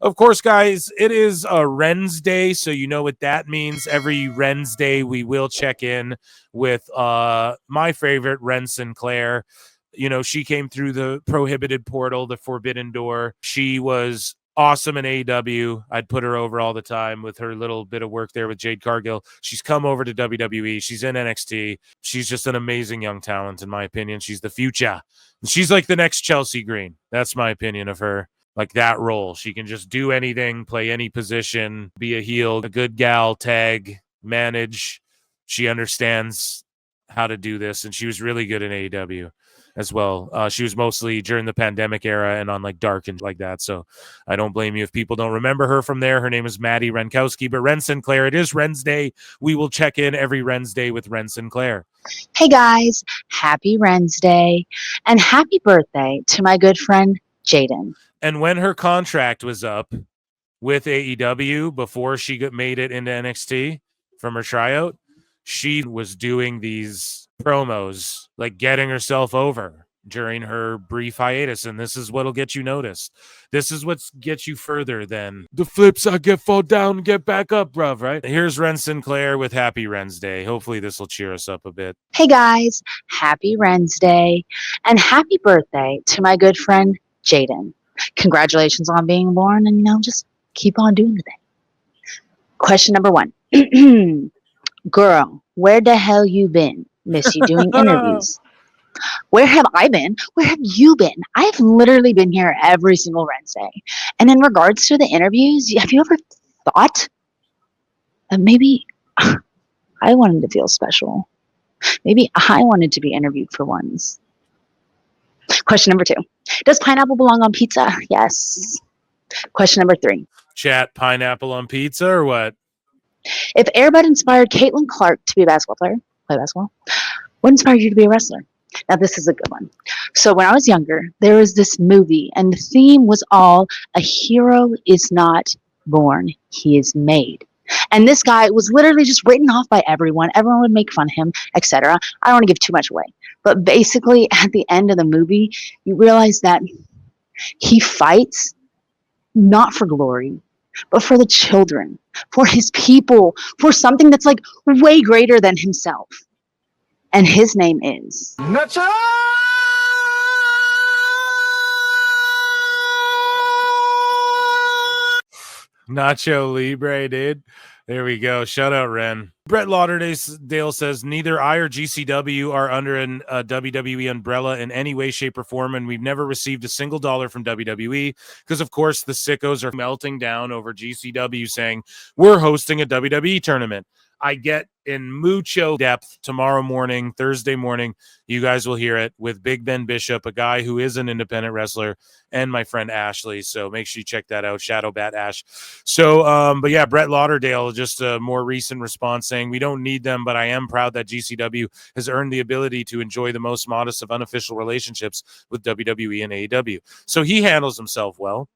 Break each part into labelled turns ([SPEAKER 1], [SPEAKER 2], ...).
[SPEAKER 1] Of course, guys, it is a Rens Day, so you know what that means. Every Rens Day, we will check in with my favorite, Ren Sinclair. You know, she came through the prohibited portal, the forbidden door. She was awesome in AEW. I'd put her over all the time with her little bit of work there with Jade Cargill. She's come over to WWE. She's in NXT. She's just an amazing young talent, in my opinion. She's the future. She's like the next Chelsea Green. That's my opinion of her. Like that role. She can just do anything, play any position, be a heel, a good gal, tag, manage. She understands how to do this, and she was really good in AEW as well. She was mostly during the pandemic era and on like Dark and like that. So I don't blame you if people don't remember her from there. Her name is Maddie Renkowski, but Ren Sinclair, it is Ren's Day. We will check in every Ren's Day with Ren Sinclair.
[SPEAKER 2] Hey guys, happy Ren's Day and happy birthday to my good friend Jaden.
[SPEAKER 1] And when her contract was up with AEW before she made it into NXT from her tryout, she was doing these promos, like getting herself over during her brief hiatus. And this is what'll get you noticed. This is what gets you further than the flips. I get fall down and get back up, bruv, right? Here's Ren Sinclair with Happy Ren's Day. Hopefully this will cheer us up a bit.
[SPEAKER 2] Hey guys, happy Ren's Day and happy birthday to my good friend Jaden. Congratulations on being born, and just keep on doing the thing. Question number 1. Girl, where the hell you been? Miss you doing interviews. Where have I been? Where have you been? I've literally been here every single Wednesday. And in regards to the interviews, have you ever thought that maybe I wanted to feel special? Maybe I wanted to be interviewed for once. Question number 2. Does pineapple belong on pizza? Yes. Question number 3.
[SPEAKER 1] Chat, pineapple on pizza or what?
[SPEAKER 2] If Airbud inspired Caitlin Clark to be a basketball player, play basketball, what inspired you to be a wrestler? Now, this is a good one. So when I was younger, there was this movie, and the theme was all, a hero is not born, he is made. And this guy was literally just written off by everyone. Everyone would make fun of him, etc. I don't want to give too much away. But basically, at the end of the movie, you realize that he fights not for glory, but for the children, for his people, for something that's like way greater than himself. And his name is
[SPEAKER 3] Nacho!
[SPEAKER 1] Nacho Libre, dude. There we go. Shout out, Ren. Brett Lauderdale says, neither I or GCW are under a WWE umbrella in any way, shape, or form, and we've never received a single dollar from WWE because, of course, the sickos are melting down over GCW saying, we're hosting a WWE tournament. I get in mucho depth tomorrow morning, Thursday morning. You guys will hear it with Big Ben Bishop, a guy who is an independent wrestler, and my friend Ashley. So make sure you check that out. Shadow Bat Ash. So, but yeah, Brett Lauderdale, just a more recent response saying, we don't need them, but I am proud that GCW has earned the ability to enjoy the most modest of unofficial relationships with WWE and AEW. So he handles himself well.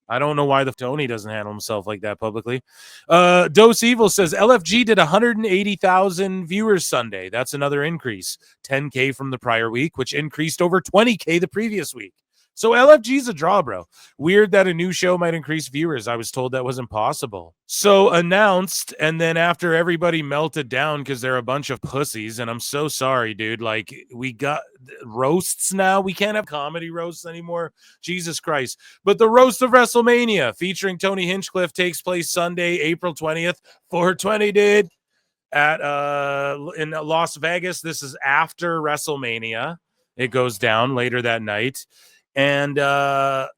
[SPEAKER 1] I don't know why the Tony doesn't handle himself like that publicly. Dose Evil says LFG did 180,000 viewers Sunday. That's another increase. 10K from the prior week, which increased over 20K the previous week. So LFG's a draw, bro. Weird that a new show might increase viewers. I was told that was impossible. So announced, and then after everybody melted down because they're a bunch of pussies, and I'm so sorry, dude. Like, we got roasts now. We can't have comedy roasts anymore. Jesus Christ. But the roast of WrestleMania featuring Tony Hinchcliffe takes place Sunday, April 20th. 420, dude, at in Las Vegas. This is after WrestleMania. It goes down later that night. And, I've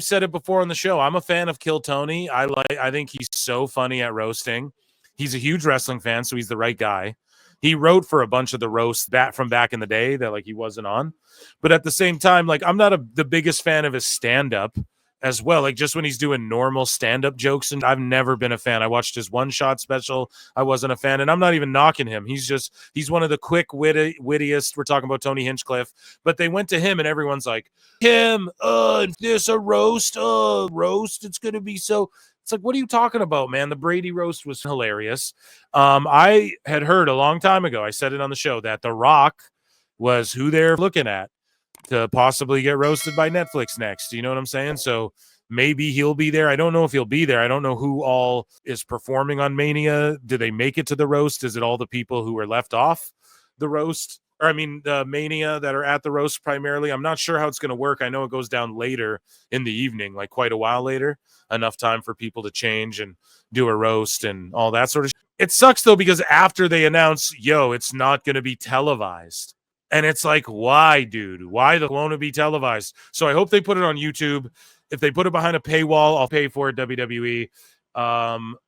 [SPEAKER 1] said it before on the show. I'm a fan of Kill Tony. I think he's so funny at roasting. He's a huge wrestling fan, so he's the right guy. He wrote for a bunch of the roasts from back in the day that he wasn't on. But at the same time, I'm not the biggest fan of his stand-up as well. Just when he's doing normal stand-up jokes, and I've never been a fan. I watched his one-shot special. I wasn't a fan, and I'm not even knocking him. He's one of the quick wittiest. We're talking about Tony Hinchcliffe, but they went to him, and everyone's like, him, this a roast, roast. It's gonna be so. It's like, what are you talking about, man? The Brady roast was hilarious. I had heard a long time ago, I said it on the show, that The Rock was who they're looking at to possibly get roasted by Netflix next. You know what I'm saying? So Maybe he'll be there. I don't know if he'll be there. I don't know who all is performing on Mania. Do they make it to the roast? Is it all the people who were left off the roast? Or I mean, the Mania that are at the roast primarily. I'm not sure how it's going to work. I know it goes down later in the evening, like quite a while later, enough time for people to change and do a roast and all that sort of shit. It sucks though, because after they announce, yo, it's not going to be televised. And it's like, why, dude? Why won't it be televised? So I hope they put it on YouTube. If they put it behind a paywall, I'll pay for it, WWE.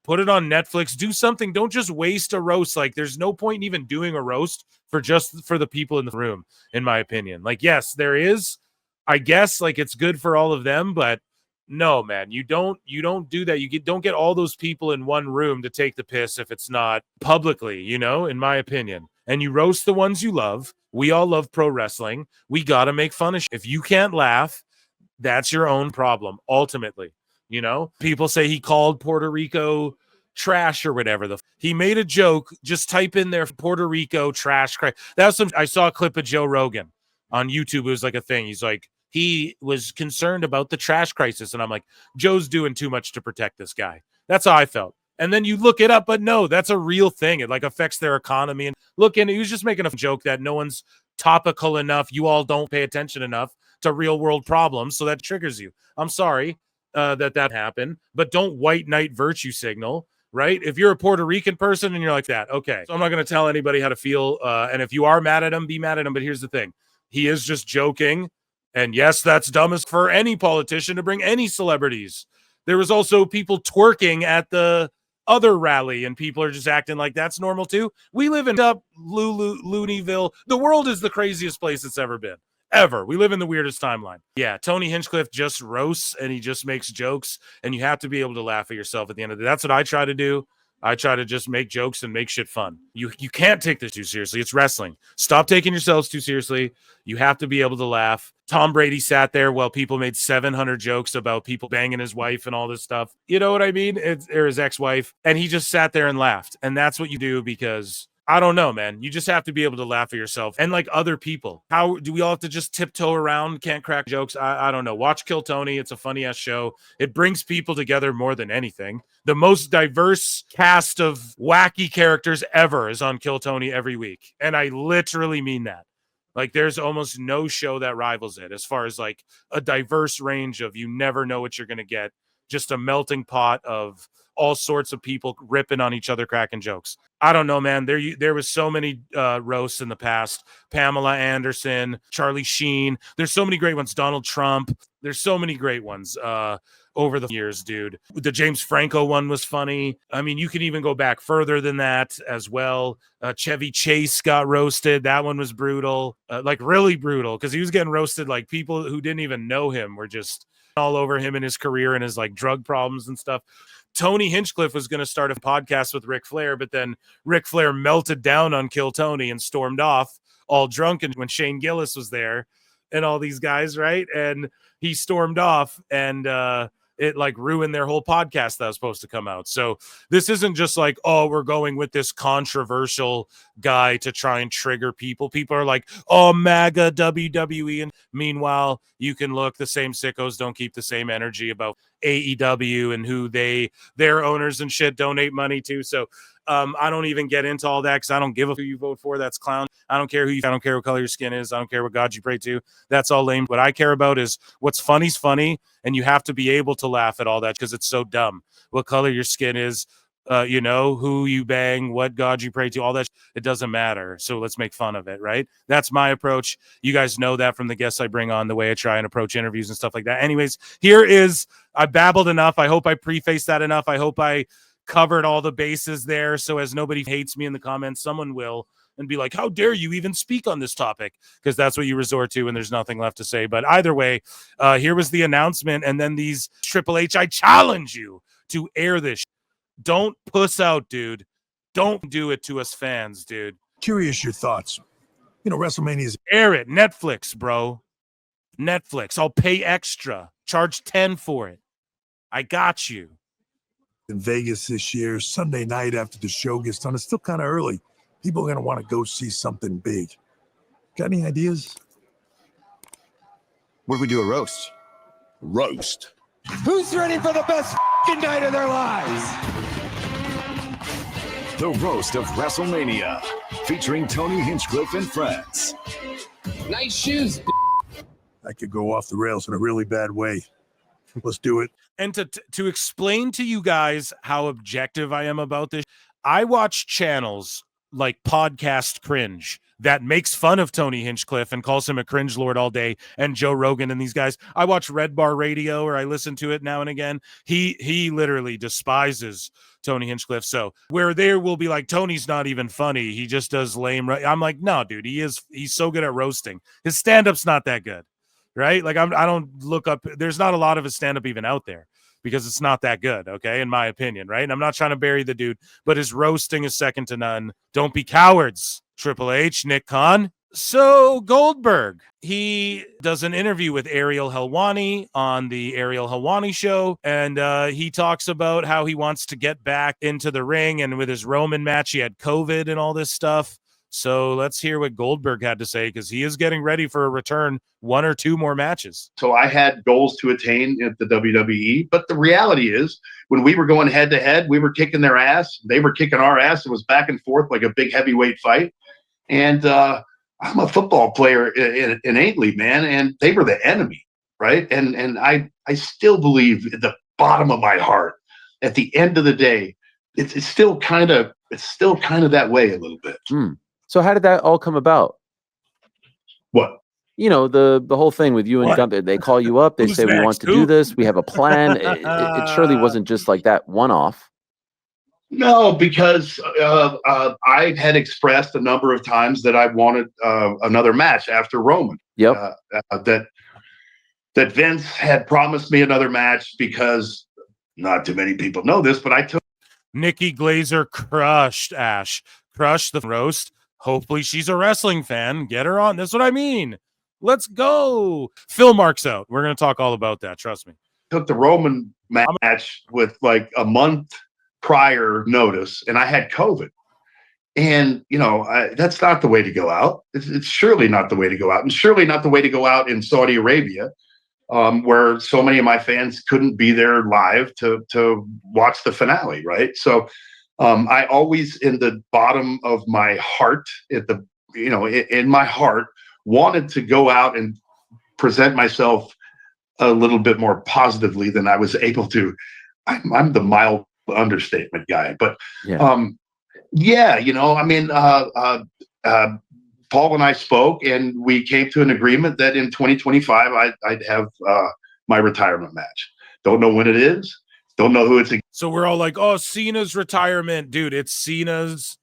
[SPEAKER 1] Put it on Netflix. Do something. Don't just waste a roast. Like, there's no point in even doing a roast for the people in the room, in my opinion. Like, yes, there is. I guess, like, it's good for all of them, but no, man, you don't do that. Don't get all those people in one room to take the piss if it's not publicly, in my opinion. And you roast the ones you love. We all love pro wrestling. We got to make fun of shit. If you can't laugh, that's your own problem, ultimately. People say he called Puerto Rico trash or whatever. He made a joke. Just type in there Puerto Rico trash. I saw a clip of Joe Rogan on YouTube. It was like a thing. He's like, he was concerned about the trash crisis. And I'm like, Joe's doing too much to protect this guy. That's how I felt. And then you look it up, but no, that's a real thing. It like affects their economy. And look, and he was just making a joke that no one's topical enough. You all don't pay attention enough to real world problems. So that triggers you. I'm sorry that happened, but don't white knight virtue signal, right? If you're a Puerto Rican person and you're like that, okay. So I'm not going to tell anybody how to feel. And if you are mad at him, be mad at him. But here's the thing. He is just joking. And yes, that's dumb as for any politician to bring any celebrities. There was also people twerking at the other rally, and people are just acting like that's normal too. We live in Looneyville. The world is the craziest place it's ever been. Ever. We live in the weirdest timeline. Yeah, Tony Hinchcliffe just roasts and he just makes jokes, and you have to be able to laugh at yourself at the end of the day. That's what I try to do. I try to just make jokes and make shit fun. You can't take this too seriously. It's wrestling. Stop taking yourselves too seriously. You have to be able to laugh. Tom Brady sat there while people made 700 jokes about people banging his wife and all this stuff. You know what I mean? Or his ex-wife. And he just sat there and laughed. And that's what you do, because I don't know, man. You just have to be able to laugh at yourself and like other people. How do we all have to just tiptoe around? Can't crack jokes? I don't know. Watch Kill Tony. It's a funny ass show. It brings people together more than anything. The most diverse cast of wacky characters ever is on Kill Tony every week. And I literally mean that. Like, there's almost no show that rivals it as far as like a diverse range of, you never know what you're going to get. Just a melting pot of all sorts of people ripping on each other, cracking jokes. I don't know, man. There was so many roasts in the past. Pamela Anderson, Charlie Sheen. There's so many great ones. Donald Trump. There's so many great ones over the years, dude. The James Franco one was funny. I mean, you can even go back further than that as well. Chevy Chase got roasted. That one was brutal, like really brutal, because he was getting roasted. Like, people who didn't even know him were just all over him and his career and his like drug problems and stuff. Tony Hinchcliffe was going to start a podcast with Ric Flair, but then Ric Flair melted down on Kill Tony and stormed off all drunk. And when Shane Gillis was there and all these guys, right? And he stormed off, and it like ruined their whole podcast that was supposed to come out. So this isn't just like, oh, we're going with this controversial guy to try and trigger people. People are like, oh, MAGA WWE. And meanwhile, you can look, the same sickos don't keep the same energy about AEW and who their owners and shit donate money to. So I don't even get into all that, because I don't give a who you vote for. That's clown. I don't care I don't care what color your skin is. I don't care what God you pray to. That's all lame. What I care about is what's funny's funny, and you have to be able to laugh at all that, because it's so dumb. What color your skin is, who you bang, what God you pray to, all that, it doesn't matter. So let's make fun of it, right? That's my approach. You guys know that from the guests I bring on, the way I try and approach interviews and stuff like that. Anyways, I babbled enough. I hope I prefaced that enough. I hope I covered all the bases there, so as nobody hates me in the comments, someone will, and be like, how dare you even speak on this topic? Because that's what you resort to when there's nothing left to say. But either way, here was the announcement, and then these Triple H, I challenge you to air this. Don't puss out, dude. Don't do it to us fans, dude.
[SPEAKER 3] Curious your thoughts. WrestleMania is...
[SPEAKER 1] Air it. Netflix, bro. Netflix. I'll pay extra. Charge 10 for it. I got you.
[SPEAKER 3] In Vegas this year, Sunday night after the show gets done. It's still kind of early. People are going to want to go see something big. Got any ideas?
[SPEAKER 4] What if we do a roast?
[SPEAKER 3] Roast?
[SPEAKER 4] Who's ready for the best night of their lives?
[SPEAKER 5] The roast of WrestleMania, featuring Tony Hinchcliffe and friends.
[SPEAKER 4] Nice shoes.
[SPEAKER 3] I could go off the rails in a really bad way. Let's do it.
[SPEAKER 1] And to explain to you guys how objective I am about this, I watch channels like Podcast Cringe that makes fun of Tony Hinchcliffe and calls him a cringe lord all day, and Joe Rogan and these guys. I watch Red Bar Radio, or I listen to it now and again. He literally despises Tony Hinchcliffe. So where there will be like, Tony's not even funny, he just does lame. I'm like, no, dude, he's so good at roasting. His stand-up's not that good, right? Like I don't look up. There's not a lot of his stand-up even out there, because it's not that good, okay, in my opinion, right? And I'm not trying to bury the dude, but his roasting is second to none. Don't be cowards, Triple H, Nick Khan. So Goldberg, he does an interview with Ariel Helwani on the Ariel Helwani show, and he talks about how he wants to get back into the ring, and with his Roman match, he had COVID and all this stuff. So let's hear what Goldberg had to say, because he is getting ready for a return, 1 or 2 more matches.
[SPEAKER 6] So I had goals to attain at the WWE, but the reality is when we were going head to head, we were kicking their ass. They were kicking our ass. It was back and forth like a big heavyweight fight. And I'm a football player innately, man, and they were the enemy, right? And I still believe at the bottom of my heart, at the end of the day, it's still kind of that way a little bit.
[SPEAKER 7] So how did that all come about?
[SPEAKER 6] What?
[SPEAKER 7] You know, the whole thing with you and Gunther. They call you up. They say, we want to do this. We have a plan. It surely wasn't just like that one-off.
[SPEAKER 6] No, because I had expressed a number of times that I wanted another match after Roman.
[SPEAKER 7] Yep.
[SPEAKER 6] That Vince had promised me another match, because not too many people know this, but I took
[SPEAKER 1] Nikki Glazer crushed the roast. Hopefully she's a wrestling fan. Get her on. That's what I mean. Let's go. Phil Marks out. We're going to talk all about that. Trust me.
[SPEAKER 6] Took the Roman match with like a month prior notice, and I had COVID. And, you know, that's not the way to go out. It's surely not the way to go out, and surely not the way to go out in Saudi Arabia, where so many of my fans couldn't be there live to watch the finale, right? So I always, in the bottom of my heart, in my heart, wanted to go out and present myself a little bit more positively than I was able to. I'm the mild understatement guy, but Paul and I spoke, and we came to an agreement that in 2025 I'd have my retirement match. Don't know when it is. Don't know who it's against.
[SPEAKER 1] So we're all like, oh, Cena's retirement. Dude, it's Cena's,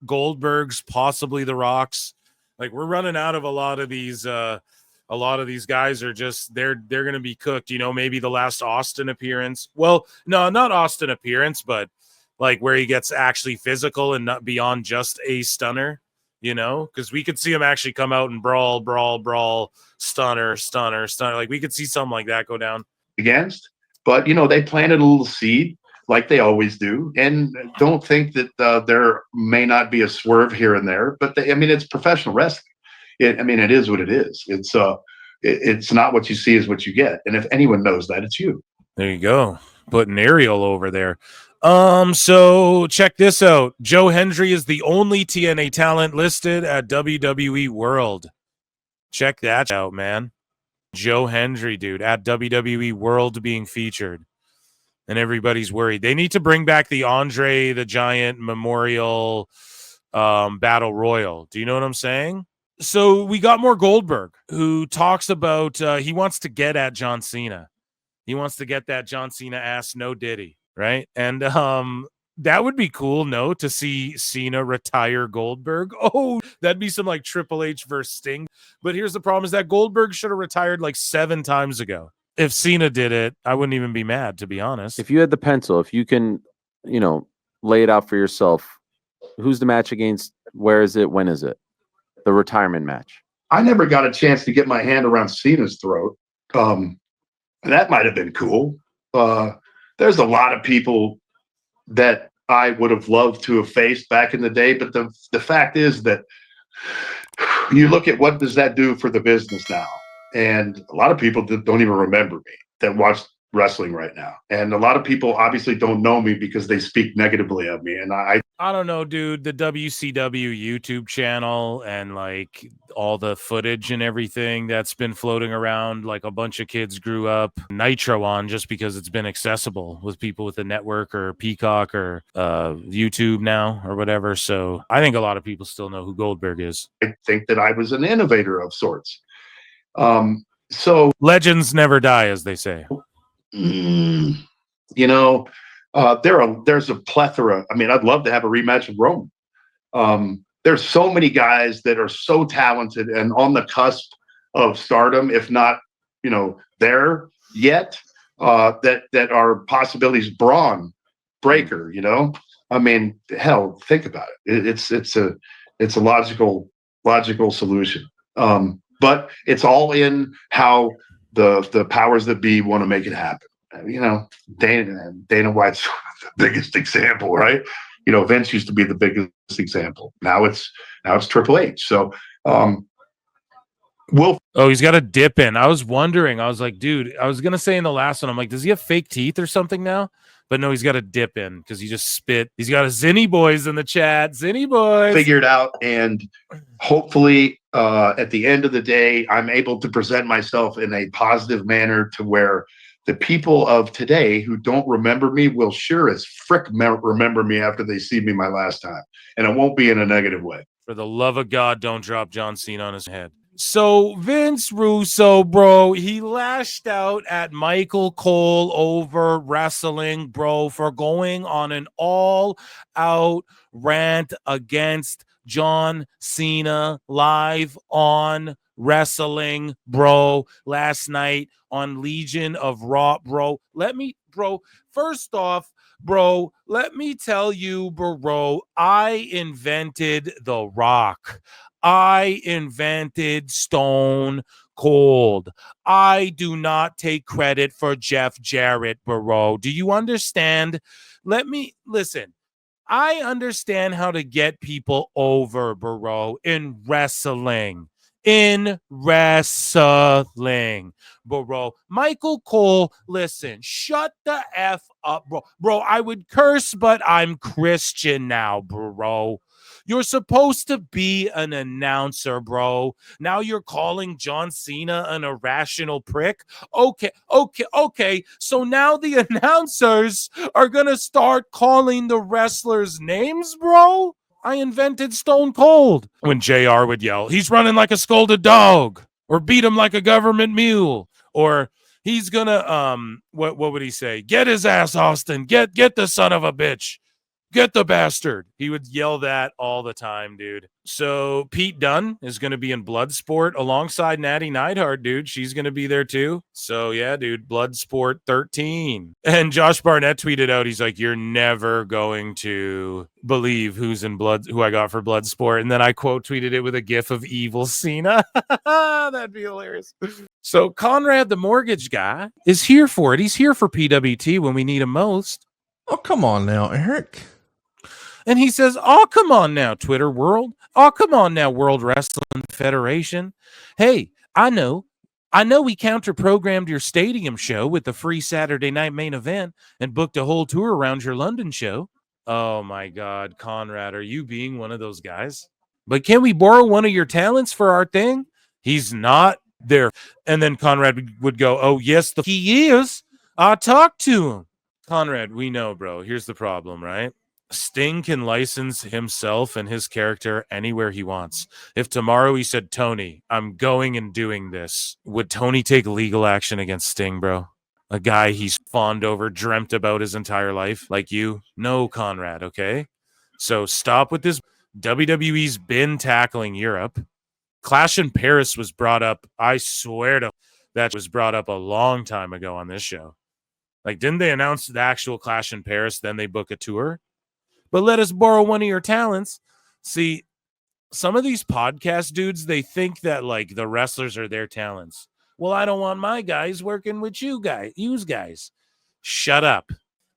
[SPEAKER 1] Goldberg's, possibly The Rock's. Like, we're running out of a lot of these guys are just, they're going to be cooked. You know, maybe the last Austin appearance. Well, no, not Austin appearance, but like where he gets actually physical and not beyond just a stunner, you know, because we could see him actually come out and brawl, stunner. Like, we could see something like that go down.
[SPEAKER 6] Against, but, you know, they planted a little seed like they always do. And don't think that there may not be a swerve here and there, but it's professional wrestling. It is what it is. It's not what you see is what you get. And if anyone knows that, it's you.
[SPEAKER 1] There you go. Putting Ariel over there. So check this out. Joe Hendry is the only TNA talent listed at WWE World. Check that out, man. Joe Hendry, dude, at WWE World being featured. And everybody's worried. They need to bring back the Andre the Giant Memorial Battle Royal. Do you know what I'm saying? So we got more Goldberg, who talks about he wants to get at John Cena. He wants to get that John Cena ass, no Diddy, right? And that would be cool, no, to see Cena retire Goldberg. Oh, that'd be some like Triple H versus Sting. But here's the problem, is that Goldberg should have retired like 7 times ago. If Cena did it, I wouldn't even be mad, to be honest.
[SPEAKER 7] If you had the pencil, if you can, lay it out for yourself, who's the match against? Where is it? When is it? The retirement match.
[SPEAKER 6] I never got a chance to get my hand around Cena's throat. That might have been cool. There's a lot of people that I would have loved to have faced back in the day, but the fact is that you look at what does that do for the business now, and a lot of people that don't even remember me, that watched wrestling right now. And a lot of people obviously don't know me because they speak negatively of me. And I
[SPEAKER 1] don't know, dude. The WCW YouTube channel and like all the footage and everything that's been floating around, like a bunch of kids grew up Nitro on just because it's been accessible with people with the network or Peacock or YouTube now or whatever. So I think a lot of people still know who Goldberg is.
[SPEAKER 6] I think that I was an innovator of sorts. So
[SPEAKER 1] legends never die, as they say.
[SPEAKER 6] You know, there's a plethora. I mean, I'd love to have a rematch with Roman. There's so many guys that are so talented and on the cusp of stardom, if not, you know, there yet, that are possibilities. Braun Breaker, you know, I mean, hell, think about it. It's a logical solution. But it's all in how the powers that be want to make it happen. You know, Dana White's the biggest example, right? You know, Vince used to be the biggest example. Now it's Triple H. So
[SPEAKER 1] he's got a dip in. I was wondering. I was like, dude, I was gonna say in the last one, I'm like, does he have fake teeth or something now? But no, he's got a dip in because he just spit. He's got a Zinny Boys in the chat. Zinny Boys.
[SPEAKER 6] Figured out, and hopefully at the end of the day, I'm able to present myself in a positive manner to where the people of today who don't remember me will sure as frick remember me after they see me my last time. And it won't be in a negative way.
[SPEAKER 1] For the love of God, don't drop John Cena on his head. So Vince Russo, bro, he lashed out at Michael Cole over wrestling, bro, for going on an all-out rant against John Cena live on wrestling, bro, last night on Legion of Raw, bro. First off, bro, let me tell you, bro, I invented The Rock. I invented Stone Cold. I do not take credit for Jeff Jarrett, bro. Do you understand? Listen. I understand how to get people over, bro, in wrestling. Bro. Michael Cole, listen, shut the F up, bro. Bro, I would curse, but I'm Christian now, bro. You're supposed to be an announcer, bro. Now you're calling John Cena an irrational prick? Okay. So now the announcers are going to start calling the wrestlers names, bro? I invented Stone Cold. When JR would yell, he's running like a scolded dog, or beat him like a government mule, or he's gonna, what would he say? Get his ass, Austin. Get the son of a bitch. Get the bastard. He would yell that all the time, dude. So Pete Dunne is going to be in Bloodsport alongside Natty Neidhart, dude. She's going to be there too. So yeah, dude, Bloodsport 13. And Josh Barnett tweeted out, he's like, you're never going to believe who I got for Bloodsport. And then I quote tweeted it with a gif of evil Cena. That'd be hilarious. So Conrad, the mortgage guy, is here for it. He's here for PWT when we need him most.
[SPEAKER 8] Oh, come on now, Eric.
[SPEAKER 1] And he says, oh, come on now, Twitter world. Oh, come on now, World Wrestling Federation. Hey, I know we counter-programmed your stadium show with the free Saturday night main event and booked a whole tour around your London show. Oh, my God, Conrad, are you being one of those guys? But can we borrow one of your talents for our thing? He's not there. And then Conrad would go, oh, yes, he is. I'll talk to him. Conrad, we know, bro. Here's the problem, right? Sting can license himself and his character anywhere he wants. If tomorrow he said, Tony, I'm going and doing this, would Tony take legal action against Sting, bro? A guy he's fawned over, dreamt about his entire life, like you? No, Conrad, okay? So stop with this. WWE's been tackling Europe. Clash in Paris was brought up, I swear to that was brought up a long time ago on this show. Like, didn't they announce the actual Clash in Paris, then they book a tour? But let us borrow one of your talents. See, some of these podcast dudes, they think that, like, the wrestlers are their talents. Well, I don't want my guys working with you guys. Shut up.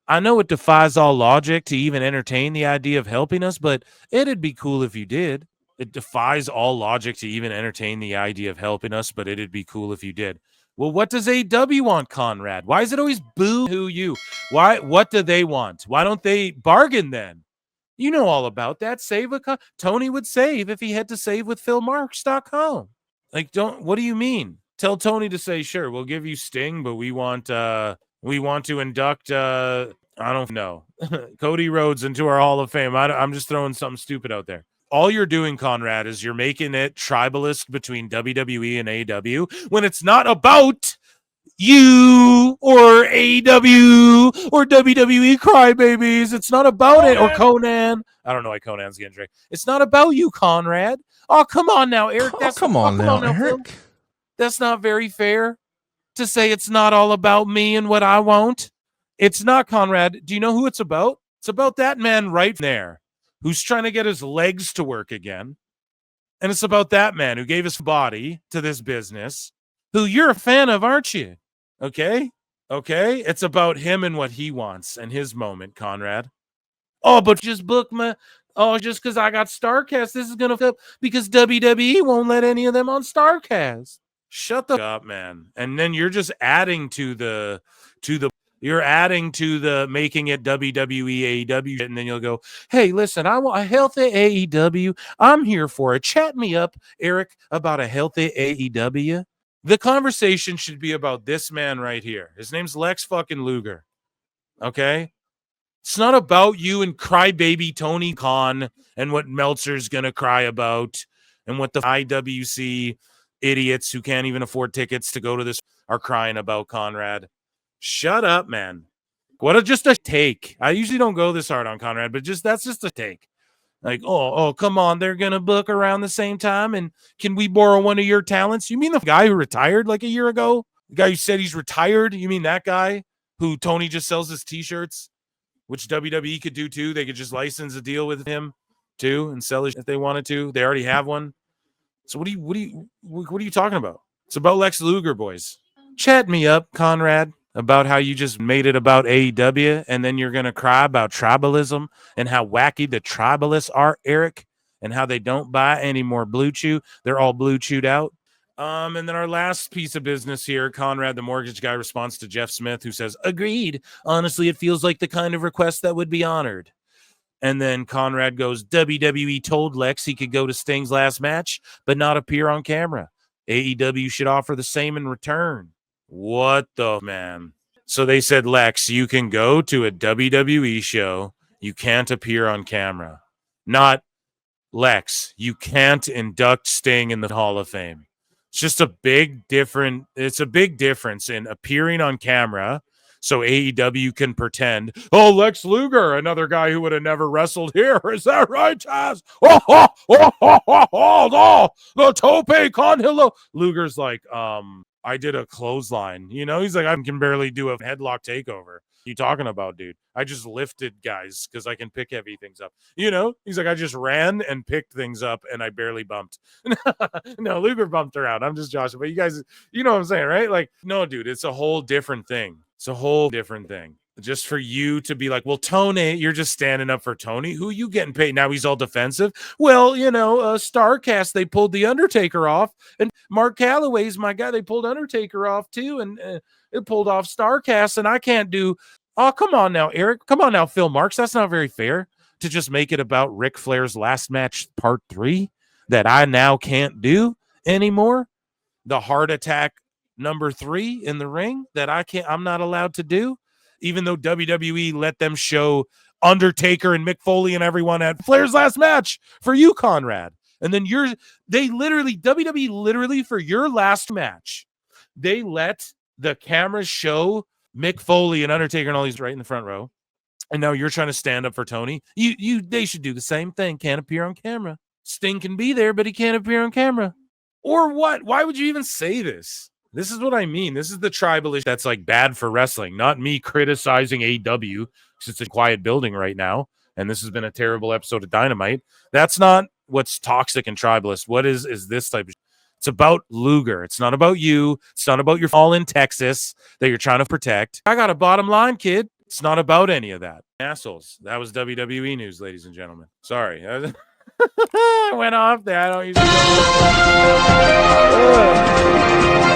[SPEAKER 1] I know it defies all logic to even entertain the idea of helping us, but it'd be cool if you did. It defies all logic to even entertain the idea of helping us, but it'd be cool if you did. Well, what does AEW want, Conrad? Why is it always boo-hoo you? Why? What do they want? Why don't they bargain then? You know all about that. Tony would save if he had to save with philmarks.com. Like, what do you mean? Tell Tony to say, sure, we'll give you Sting, but we want to induct, I don't know, Cody Rhodes into our Hall of Fame. I'm just throwing something stupid out there. All you're doing, Conrad, is you're making it tribalist between WWE and AEW when it's not about you or AEW or WWE crybabies. It's not about it. Or Conan. I don't know why Conan's getting dragged. It's not about you, Conrad. Oh, come on now, Eric.
[SPEAKER 8] Come on now, Eric.
[SPEAKER 1] Phil. That's not very fair to say it's not all about me and what I want. It's not, Conrad. Do you know who it's about? It's about that man right there who's trying to get his legs to work again. And it's about that man who gave his body to this business, who you're a fan of, aren't you? Okay? It's about him and what he wants and his moment, Conrad. Oh, but just book my... Oh, just because I got StarCast, this is going to... Because WWE won't let any of them on StarCast. Shut the up, man. And then you're just adding to the making it WWE AEW, and then you'll go, hey, listen, I want a healthy AEW. I'm here for it. Chat me up, Eric, about a healthy AEW. The conversation should be about this man right here. His name's Lex fucking Luger. Okay? It's not about you and crybaby Tony Khan and what Meltzer's going to cry about and what the IWC idiots who can't even afford tickets to go to this are crying about, Conrad. Shut up, man. Just a take. I usually don't go this hard on Conrad, but that's just a take. Like, oh, come on. They're going to book around the same time. And can we borrow one of your talents? You mean the guy who retired like a year ago? The guy who said he's retired? You mean that guy who Tony just sells his t-shirts, which WWE could do too? They could just license a deal with him too and sell it if they wanted to. They already have one. So what are you talking about? It's about Lex Luger, boys. Chat me up, Conrad, about how you just made it about AEW, and then you're going to cry about tribalism and how wacky the tribalists are, Eric, and how they don't buy any more Blue Chew. They're all Blue Chewed out. And then our last piece of business here, Conrad, the mortgage guy, responds to Jeff Smith, who says, agreed. Honestly, it feels like the kind of request that would be honored. And then Conrad goes, WWE told Lex he could go to Sting's last match, but not appear on camera. AEW should offer the same in return. What the man? So they said, Lex, you can go to a WWE show. You can't appear on camera. Not, Lex, you can't induct Sting in the Hall of Fame. It's just a big difference in appearing on camera so AEW can pretend, oh, Lex Luger, another guy who would have never wrestled here. Is that right, Taz? The tope con hilo. Luger's like, I did a clothesline. He's like, I can barely do a headlock takeover. What are you talking about, dude? I just lifted guys because I can pick heavy things up. He's like, I just ran and picked things up and I barely bumped. No, Luger bumped around. I'm just Joshua. But you guys, you know what I'm saying, right? Like, no, dude, it's a whole different thing. It's a whole different thing. Just for you to be like, well, Tony, you're just standing up for Tony. Who you getting paid? Now he's all defensive. Well, StarCast, they pulled The Undertaker off. And Mark Calloway's my guy. They pulled Undertaker off too. And it pulled off StarCast. And I can't do. Oh, come on now, Eric. Come on now, Phil Marks. That's not very fair to just make it about Ric Flair's last match, part 3, that I now can't do anymore. The heart attack number 3 in the ring that I'm not allowed to do, even though WWE let them show Undertaker and Mick Foley and everyone at Flair's last match for you, Conrad. And then WWE literally for your last match, they let the cameras show Mick Foley and Undertaker and all these right in the front row. And now you're trying to stand up for Tony. They should do the same thing. Can't appear on camera. Sting can be there, but he can't appear on camera. Or what? Why would you even say this? This is what I mean. This is the tribalist that's like bad for wrestling, not me criticizing AEW because it's a quiet building right now. And this has been a terrible episode of Dynamite. That's not what's toxic and tribalist. What is this type of? It's about Luger. It's not about you. It's not about your fall in Texas that you're trying to protect. I got a bottom line, kid. It's not about any of that. Assholes. That was WWE news, ladies and gentlemen. Sorry. I went off there. I don't usually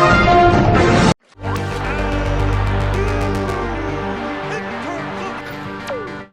[SPEAKER 1] go.